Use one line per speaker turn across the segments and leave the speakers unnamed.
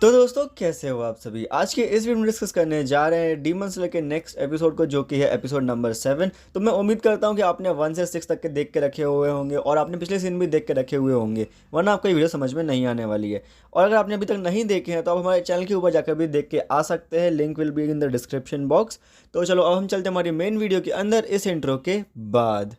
तो दोस्तों कैसे हो आप सभी। आज के इस वीडियो में डिस्कस करने जा रहे हैं डीमन स्लेयर के नेक्स्ट एपिसोड को, जो कि है एपिसोड नंबर 7। तो मैं उम्मीद करता हूं कि आपने 1 से 6 तक के देख के रखे हुए होंगे और आपने पिछले सीन भी देख के रखे हुए होंगे, वरना आपको ये वीडियो समझ में नहीं आने वाली है। और अगर आपने अभी तक नहीं देखे हैं तो आप हमारे चैनल के ऊपर जाकर भी देख के आ सकते हैं, link will be in the description box. तो चलो अब हम चलते हैं हमारी मेन वीडियो के अंदर इस इंट्रो के बाद।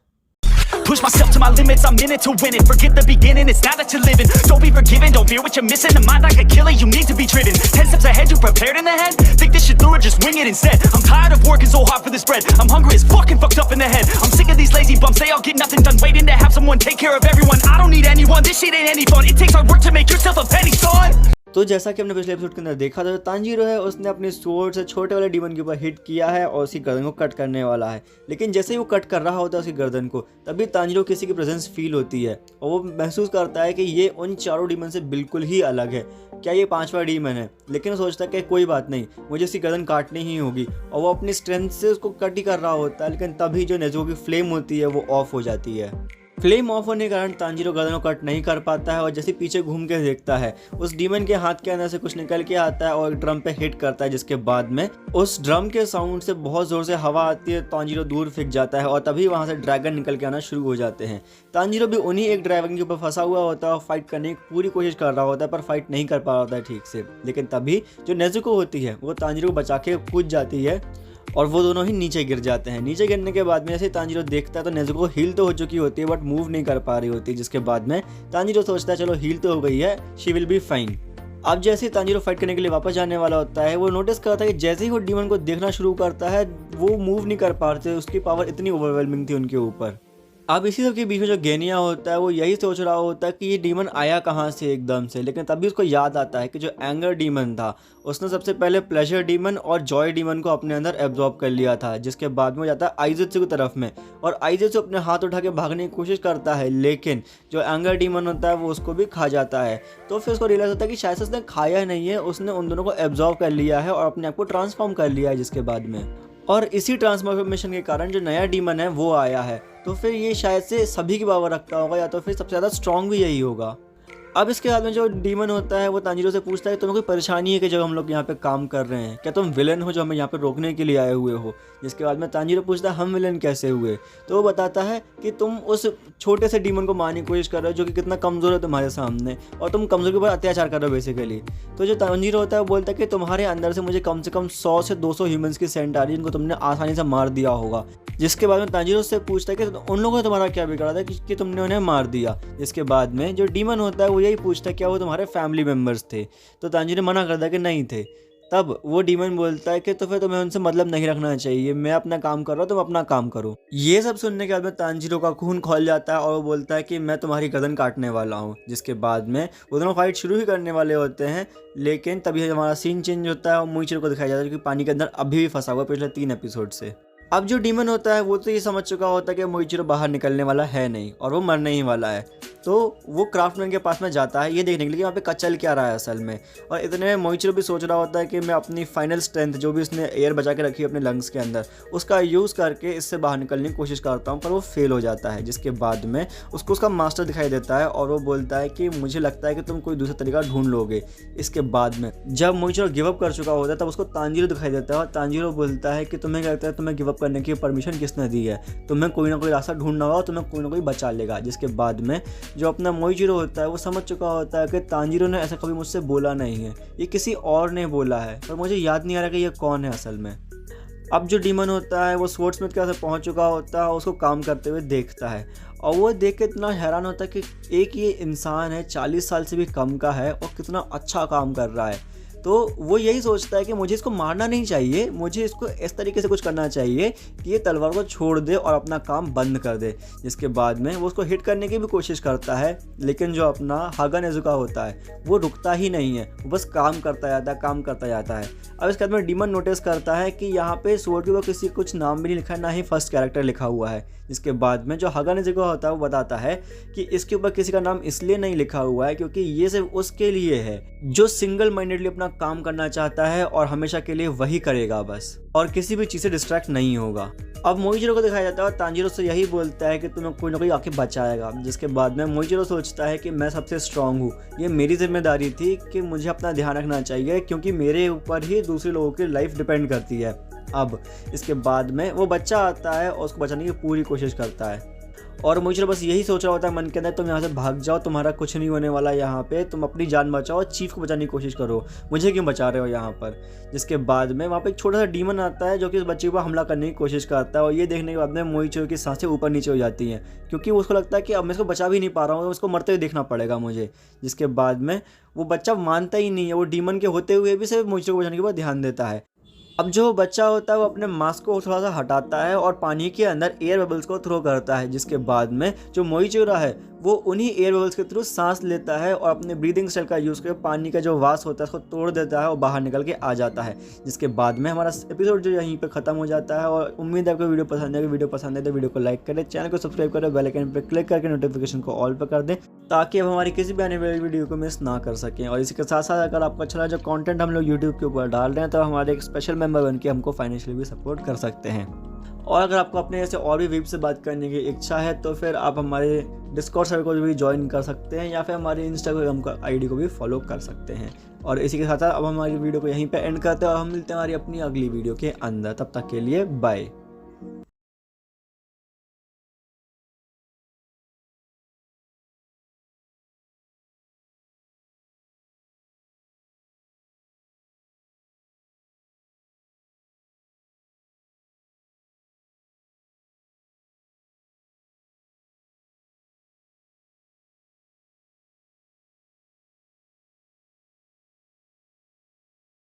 Push myself to my limits, I'm in it to win it. Forget the beginning, it's now that you're living. Don't be forgiven, don't fear what you're missing. The mind like a killer, you need to be driven. 10 steps ahead, you prepared in the head? Think this shit through or just wing it instead? I'm tired of working so hard for this bread. I'm hungry as fucking fucked up in the head. I'm sick of these lazy bums, they all get nothing done. Waiting to have someone take care of everyone. I don't need anyone, this shit ain't any fun. It takes hard work to make yourself a penny, son.
तो जैसा कि हमने पिछले episode के अंदर देखा था, जो तांजीरो है उसने अपनी स्वॉर्ड से छोटे वाले डीमन के ऊपर हिट किया है और उसकी गर्दन को कट करने वाला है। लेकिन जैसे ही वो कट कर रहा होता है उसकी गर्दन को, तभी तांजीरो किसी की प्रेजेंस फील होती है और वो महसूस करता है कि ये उन चारों डीमन से बिल्कुल ही अलग है। क्या ये 5वां डीमन है? लेकिन वो सोचता है कि कोई बात नहीं, मुझे इसकी गर्दन काटनी ही होगी और वो अपनी स्ट्रेंथ से उसको कट ही कर रहा होता है। लेकिन तभी जो नेज़ुको की फ्लेम होती है वो ऑफ हो जाती है। फ्लेम ऑफ होने के कारण तांजीरो गर्दन को कट नहीं कर पाता है और जैसे पीछे घूम के देखता है, उस डीमन के हाथ के अंदर से कुछ निकल के आता है और एक ड्रम पे हिट करता है, जिसके बाद में उस ड्रम के साउंड से बहुत जोर से हवा आती है। तांजीरो दूर फेंक जाता है और तभी वहां से ड्रैगन निकल के आना शुरू हो जाते हैं। तांजीरो भी उन्हीं एक ड्रैगन के ऊपर फंसा हुआ होता है और फाइट करने की पूरी कोशिश कर रहा होता है, पर फाइट नहीं कर पा रहा है ठीक से। लेकिन तभी जो नेज़ुको होती है वो तांजीरो को बचा के कूद जाती है और वो दोनों ही नीचे गिर जाते हैं। नीचे गिरने के बाद में जैसे तांजीरो देखता है तो नेज़ुको हील तो हो चुकी होती है बट मूव नहीं कर पा रही होती, जिसके बाद में तांजीरो सोचता है चलो हील तो हो गई है, शी विल बी फाइन। अब जैसे ही तांजीरो फाइट करने के लिए वापस जाने वाला होता है, वो नोटिस करता है कि जैसे ही वो डीमन को देखना शुरू करता है वो मूव नहीं कर पा रहे, उसकी पावर इतनी ओवरवेलमिंग थी उनके ऊपर। अब इसी सब के बीच में जो गेनिया होता है वो यही सोच रहा होता है कि ये डीमन आया कहाँ से एकदम से। लेकिन तभी उसको याद आता है कि जो एंगर डीमन था उसने सबसे पहले प्लेजर डीमन और जॉय डीमन को अपने अंदर एब्जॉर्ब कर लिया था, जिसके बाद में वो जाता है आइज़ेत्सु की तरफ में और आइज़ेत्सु अपने हाथ उठा के भागने की कोशिश करता है, लेकिन जो एंगर डीमन होता है वो उसको भी खा जाता है। तो फिर उसको रियलाइज होता है कि शायद से उसने खाया नहीं है, उसने उन दोनों को एब्जॉर्ब कर लिया है और अपने आप को ट्रांसफॉर्म कर लिया है, जिसके बाद में और इसी ट्रांसफॉर्मेशन के कारण जो नया डीमन है वो आया है। तो फिर ये शायद से सभी की पावर रखता होगा या तो फिर सबसे ज़्यादा स्ट्रॉन्ग भी यही होगा। अब इसके बाद में जो डीमन होता है वो तांजीरो से पूछता है तुम्हें कोई परेशानी है कि जब हम लोग यहाँ पे काम कर रहे हैं, क्या तुम विलन हो जो हमें यहाँ पे रोकने के लिए आए हुए हो? जिसके बाद में तांजीरो पूछता है हम विलन कैसे हुए? तो वो बताता है कि तुम उस छोटे से डीमन को मारने की कोशिश कर रहे हो जो कि कितना कमज़ोर है तुम्हारे सामने और तुम कमज़ोर के ऊपर अत्याचार कर रहे हो बेसिकली। तो जो तांजीरो होता है वो बोलता है कि तुम्हारे अंदर से मुझे कम 100 से 200 ह्यूमंस की सेंट आ रही है जिनको तुमने आसानी से मार दिया होगा। जिसके बाद में तांजीरो से पूछता है कि उन लोगों ने तुम्हारा क्या बिगाड़ा था कि तुमने उन्हें मार दिया। जिसके बाद में जो डीमन होता है वो यही पूछता है क्या वो तुम्हारे फैमिली मेम्बर्स थे? तो तांजीरो मना करता है कि नहीं थे। तब वो डीमन बोलता है कि तो फिर तुम्हें उनसे मतलब नहीं रखना चाहिए, मैं अपना काम कर रहा हूँ, तुम अपना काम करो। ये सब सुनने के बाद में तांजीरो का खून खोल जाता है और वो बोलता है कि मैं तुम्हारी गर्दन काटने वाला हूँ। जिसके बाद में वो दोनों फाइट शुरू ही करने वाले होते हैं, लेकिन तभी हमारा सीन चेंज होता है और मोइचिरो को दिखाया जाता है कि पानी के अंदर अभी भी फंसा हुआ पिछले 3 एपिसोड से। अब जो डीमन होता है वो तो ये समझ चुका होता है कि मोइचिरो बाहर निकलने वाला है नहीं और वो मरने ही वाला है। तो वो क्राफ्टमैन के पास में जाता है ये देखने के लिए कि वहाँ पे कचल क्या रहा है असल में। और इतने में मोइचिरो भी सोच रहा होता है कि मैं अपनी फाइनल स्ट्रेंथ जो भी उसने एयर बचा के रखी है अपने लंग्स के अंदर, उसका यूज़ करके इससे बाहर निकलने की कोशिश करता हूँ, पर वो फेल हो जाता है। जिसके बाद में उसको उसका मास्टर दिखाई देता है और वो बोलता है कि मुझे लगता है कि तुम कोई दूसरा तरीका ढूंढ लोगे। इसके बाद में जब मोइचिरो गिव अप कर चुका होता है तब उसको तांजीरो दिखाई देता है और तांजीरो बोलता है कि तुम्हें क्या लगता है तुम्हें गिव अप करने की परमिशन किसने दी है? तुम्हें कोई ना कोई रास्ता ढूंढना होगा, तुम्हें कोई ना कोई बचा लेगा। जिसके बाद में जो अपना मोइचिरो होता है वो समझ चुका होता है कि तांजीरो ने ऐसा कभी मुझसे बोला नहीं है, ये किसी और ने बोला है, पर मुझे याद नहीं आ रहा कि ये कौन है असल में। अब जो डीमन होता है वो स्वॉर्डस्मिथ के पास पहुंच चुका होता है, उसको काम करते हुए देखता है और वो देख के इतना हैरान होता है कि एक ये इंसान है 40 साल से भी कम का है और कितना अच्छा काम कर रहा है। तो वो यही सोचता है कि मुझे इसको मारना नहीं चाहिए, मुझे इसको इस तरीके से कुछ करना चाहिए कि ये तलवार को छोड़ दे और अपना काम बंद कर दे। जिसके बाद में वो उसको हिट करने की भी कोशिश करता है, लेकिन जो अपना हागा नेज़ुका होता है वो रुकता ही नहीं है, वो बस काम करता जाता है। अब इसके बाद में डीमन नोटिस करता है कि यहाँ पे स्वॉर्ड के ऊपर किसी कुछ नाम भी नहीं लिखा है, ना ही फर्स्ट कैरेक्टर लिखा हुआ है। जिसके बाद में जो हागा नेज़ुका होता है वो बताता है कि इसके ऊपर किसी का नाम इसलिए नहीं लिखा हुआ है क्योंकि ये सिर्फ उसके लिए है जो सिंगल माइंडेडली अपना काम करना चाहता है और हमेशा के लिए वही करेगा बस, और किसी भी चीज़ से डिस्ट्रैक्ट नहीं होगा। अब मोइचिरो को दिखाया जाता है और तांजीरो से यही बोलता है कि तुम्हें कोई ना कोई आके बचाएगा, जिसके बाद में मोइचिरो सोचता है कि मैं सबसे स्ट्रांग हूँ, ये मेरी जिम्मेदारी थी कि मुझे अपना ध्यान रखना चाहिए क्योंकि मेरे ऊपर ही दूसरे लोगों की लाइफ डिपेंड करती है। अब इसके बाद में वो बच्चा आता है और उसको बचाने की पूरी कोशिश करता है और मोइचिरो बस यही सोच रहा होता है मन के अंदर, तुम यहाँ से भाग जाओ, तुम्हारा कुछ नहीं होने वाला यहाँ पे, तुम अपनी जान बचाओ, चीफ को बचाने की कोशिश करो, मुझे क्यों बचा रहे हो यहाँ पर। जिसके बाद में वहाँ पे एक छोटा सा डीमन आता है जो कि उस बच्चे पर हमला करने की कोशिश करता है और ये देखने के बाद में मोइचिरो की सांसें ऊपर नीचे हो जाती हैं क्योंकि उसको लगता है कि अब मैं इसको बचा भी नहीं पा रहा हूँ, उसको मरते हुए देखना पड़ेगा मुझे। जिसके बाद में वो बच्चा मानता ही नहीं है, वो डीमन के होते हुए भी सिर्फ मोइचिरो को बचाने के बाद ध्यान देता है। अब जो बच्चा होता है वो अपने मास्क को थोड़ा सा हटाता है और पानी के अंदर एयर बबल्स को थ्रो करता है, जिसके बाद में जो मोइचिरो है वो उन्हीं एयर बबल्स के थ्रू सांस लेता है और अपने ब्रीदिंग स्टाइल का यूज़ करके पानी का जो वास होता है उसको तोड़ देता है और बाहर निकल के आ जाता है। जिसके बाद में हमारा एपिसोड जो यहीं पे ख़त्म हो जाता है और उम्मीद है आपको वीडियो पसंद है। वीडियो पसंद है तो वीडियो को लाइक करें, चैनल को सब्सक्राइब करें, बेल आइकन पर क्लिक करके नोटिफिकेशन को ऑल पर कर दें ताकि अब हमारी किसी भी आने वाली वीडियो को मिस ना कर सकें। और इसी के साथ साथ अगर आपको अच्छा लगा जो कंटेंट हम लोग यूट्यूब के ऊपर डाल रहे हैं तो हमारे एक स्पेशल मेंबर बन के हमको फाइनेंशियली भी सपोर्ट कर सकते हैं। और अगर आपको अपने ऐसे और भी वेब से बात करने की इच्छा है तो फिर आप हमारे डिस्कॉर्ड सर्वर को भी ज्वाइन कर सकते हैं या फिर हमारे इंस्टाग्राम का आईडी को भी फॉलो कर सकते हैं। और इसी के साथ अब हमारी वीडियो को यहीं पे एंड करते हैं और हम मिलते हैं हमारी अपनी अगली वीडियो के अंदर। तब तक के लिए बाय।